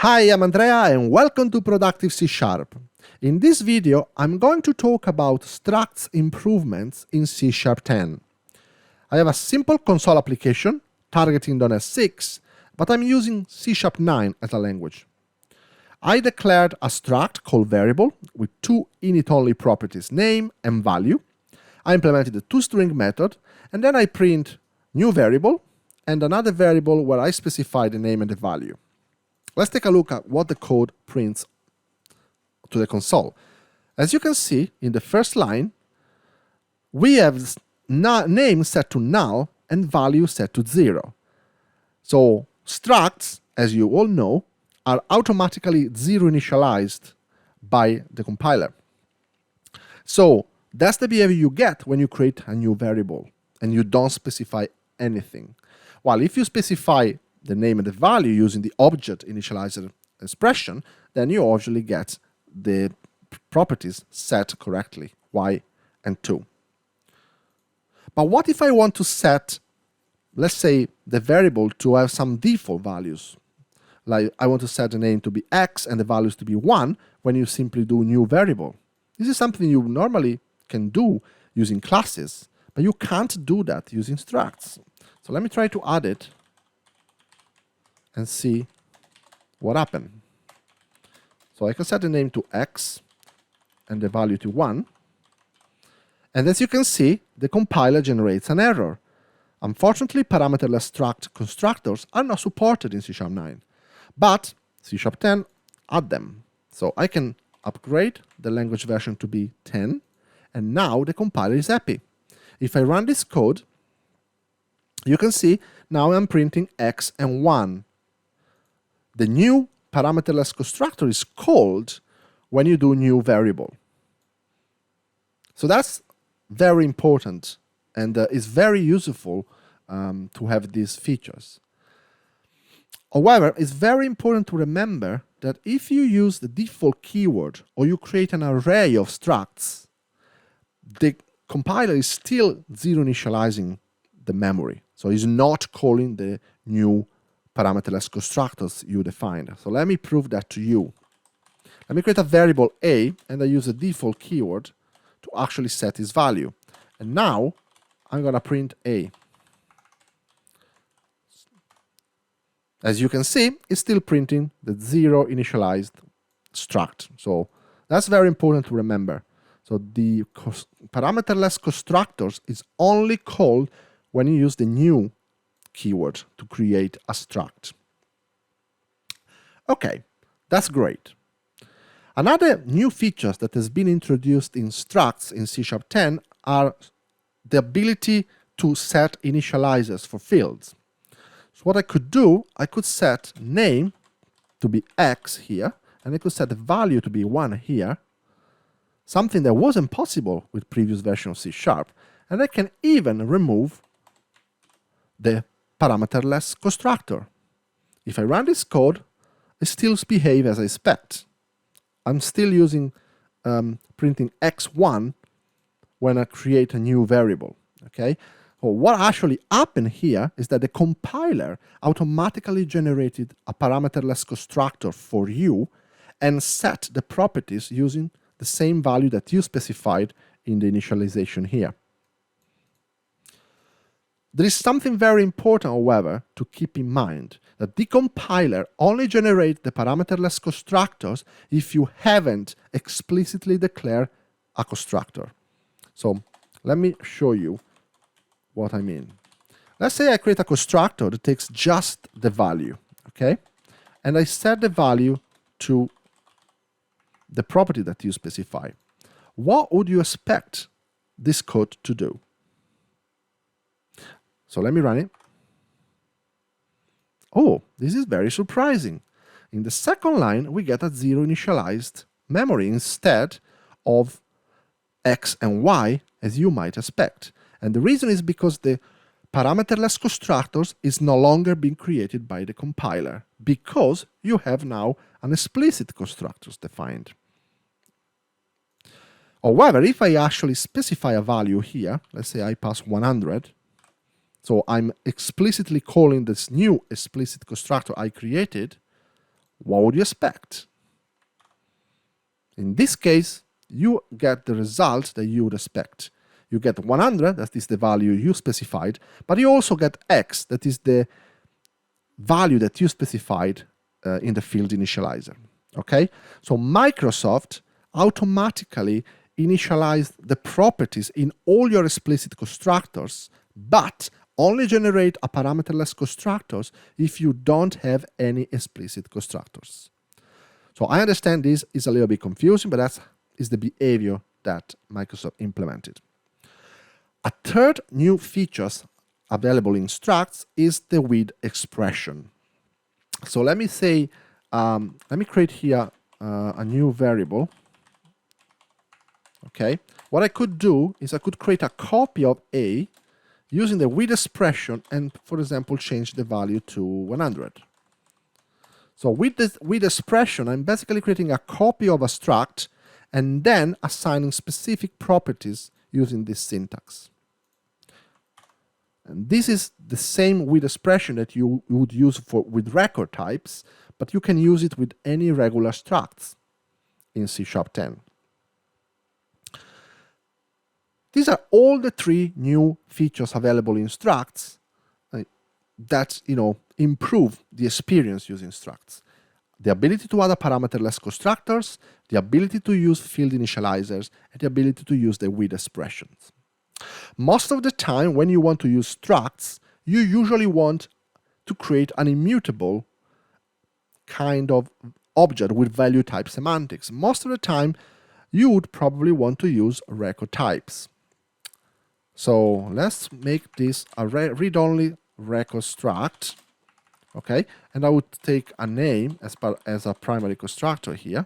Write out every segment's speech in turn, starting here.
Hi, I'm Andrea and welcome to Productive C#. In this video, I'm going to talk about Struct Improvements in C#10. I have a simple console application targeting .NET 6, but I'm using C#9 as a language. I declared a struct called variable with two init-only properties, name and value. I implemented a toString method, and then I print new variable and another variable where I specify the name and the value. Let's take a look at what the code prints to the console. As you can see, in the first line, we have name set to null and value set to 0. So structs, as you all know, are automatically 0 initialized by the compiler. So that's the behavior you get when you create a new variable and you don't specify anything. While if you specify the name and the value using the object initializer expression, then you obviously get the properties set correctly, y and 2. But what if I want to set, let's say, the variable to have some default values? Like I want to set the name to be x and the values to be 1 when you simply do new variable. This is something you normally can do using classes, but you can't do that using structs. So let me try to add it and see what happened. So I can set the name to x and the value to 1. And as you can see, the compiler generates an error. Unfortunately, parameterless struct constructors are not supported in C#9, but C#10 add them. So I can upgrade the language version to be 10, and now the compiler is happy. If I run this code, you can see now I'm printing x and 1. The new parameterless constructor is called when you do new variable. So that's very important and is very useful to have these features. However, it's very important to remember that if you use the default keyword or you create an array of structs, the compiler is still 0 initializing the memory. So it's not calling the new parameterless constructors you defined. So let me prove that to you. Let me create a variable a, and I use a default keyword to actually set its value. And now I'm going to print a. As you can see, it's still printing the 0 initialized struct. So that's very important to remember. So the parameterless constructors is only called when you use the new keyword to create a struct. Okay, that's great. Another new features that has been introduced in structs in C#10 are the ability to set initializers for fields. So what I could do, I could set name to be x here, and I could set the value to be 1 here, something that wasn't possible with previous version of C#, and I can even remove the parameterless constructor. If I run this code, it still behaves as I expect. I'm still using printing x1 when I create a new variable. Okay. Well, what actually happened here is that the compiler automatically generated a parameterless constructor for you and set the properties using the same value that you specified in the initialization here. There is something very important, however, to keep in mind, that the compiler only generates the parameterless constructors if you haven't explicitly declared a constructor. So let me show you what I mean. Let's say I create a constructor that takes just the value, okay? And I set the value to the property that you specify. What would you expect this code to do? So let me run it. Oh, this is very surprising. In the second line, we get a 0 initialized memory instead of x and y, as you might expect. And the reason is because the parameterless constructors is no longer being created by the compiler, because you have now an explicit constructors defined. However, if I actually specify a value here, let's say I pass 100, so I'm explicitly calling this new explicit constructor I created, what would you expect? In this case, you get the result that you would expect. You get 100, that is the value you specified, but you also get X, that is the value that you specified in the field initializer. Okay? So Microsoft automatically initialized the properties in all your explicit constructors, but only generate a parameterless constructors if you don't have any explicit constructors. So I understand this is a little bit confusing, but that is the behavior that Microsoft implemented. A third new feature available in structs is the with expression. So let me say, let me create here a new variable. Okay, what I could do is I could create a copy of A using the with expression and, for example, change the value to 100. So with this with expression, I'm basically creating a copy of a struct and then assigning specific properties using this syntax. And this is the same with expression that you would use with record types, but you can use it with any regular structs in C#10. These are all the three new features available in structs that improve the experience using structs. The ability to add a parameterless constructors, the ability to use field initializers, and the ability to use the with expressions. Most of the time, when you want to use structs, you usually want to create an immutable kind of object with value type semantics. Most of the time, you would probably want to use record types. So let's make this a read-only record struct, okay? And I would take a name as a primary constructor here.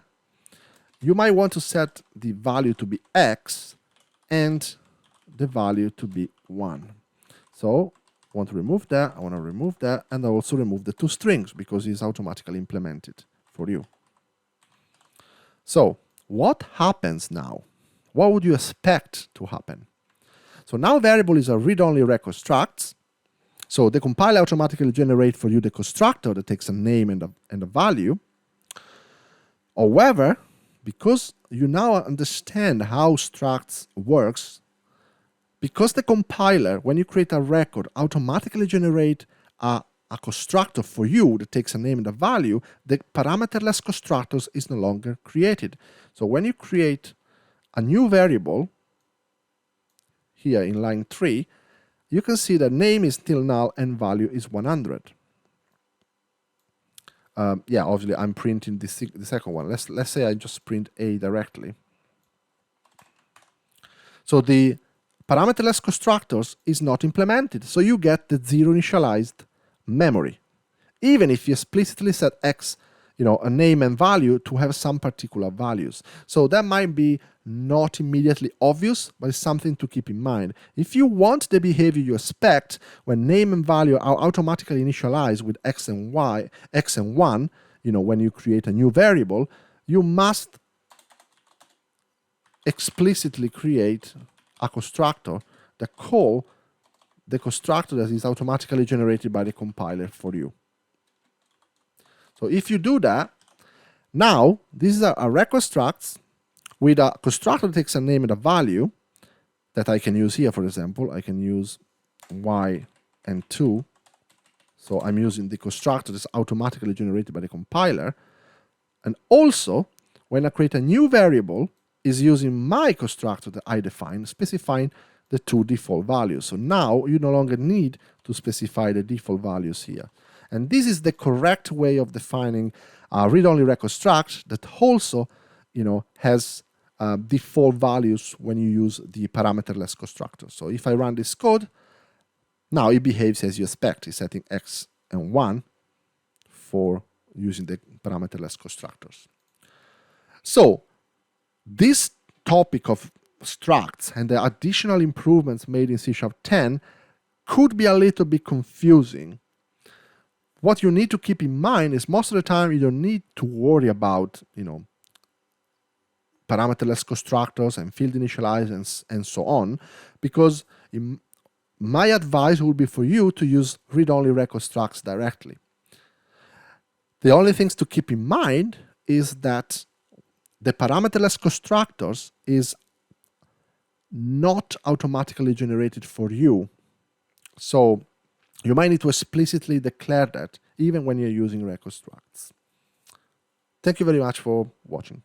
You might want to set the value to be X and the value to be 1. So I want to remove that, I want to remove that, and I also remove the two strings because it's automatically implemented for you. So what happens now? What would you expect to happen? So now variable is a read-only record struct. So the compiler automatically generates for you the constructor that takes a name and a value. However, because you now understand how structs works, because the compiler, when you create a record, automatically generate a constructor for you that takes a name and a value, the parameterless constructors is no longer created. So when you create a new variable, here in line 3, you can see that name is still null and value is 100. Yeah, obviously I'm printing the second one. Let's say I just print A directly. So the parameterless constructors is not implemented, so you get the zero initialized memory, even if you explicitly set X, a name and value to have some particular values. So that might be not immediately obvious, but it's something to keep in mind. If you want the behavior you expect when name and value are automatically initialized with X and Y, X and 1, when you create a new variable, you must explicitly create a constructor that call the constructor that is automatically generated by the compiler for you. So if you do that, now this is a record struct with a constructor that takes a name and a value that I can use here. For example, I can use y and 2. So I'm using the constructor that's automatically generated by the compiler. And also, when I create a new variable, is using my constructor that I define, specifying the two default values. So now you no longer need to specify the default values here. And this is the correct way of defining a read-only record struct that also, has default values when you use the parameterless constructor. So if I run this code, now it behaves as you expect. It's setting X and 1 for using the parameterless constructors. So this topic of structs and the additional improvements made in C#10 could be a little bit confusing. What you need to keep in mind is most of the time you don't need to worry about, parameterless constructors and field initializers and so on, because my advice would be for you to use read-only record structs directly. The only things to keep in mind is that the parameterless constructors is not automatically generated for you. So you might need to explicitly declare that even when you're using reconstructs. Thank you very much for watching.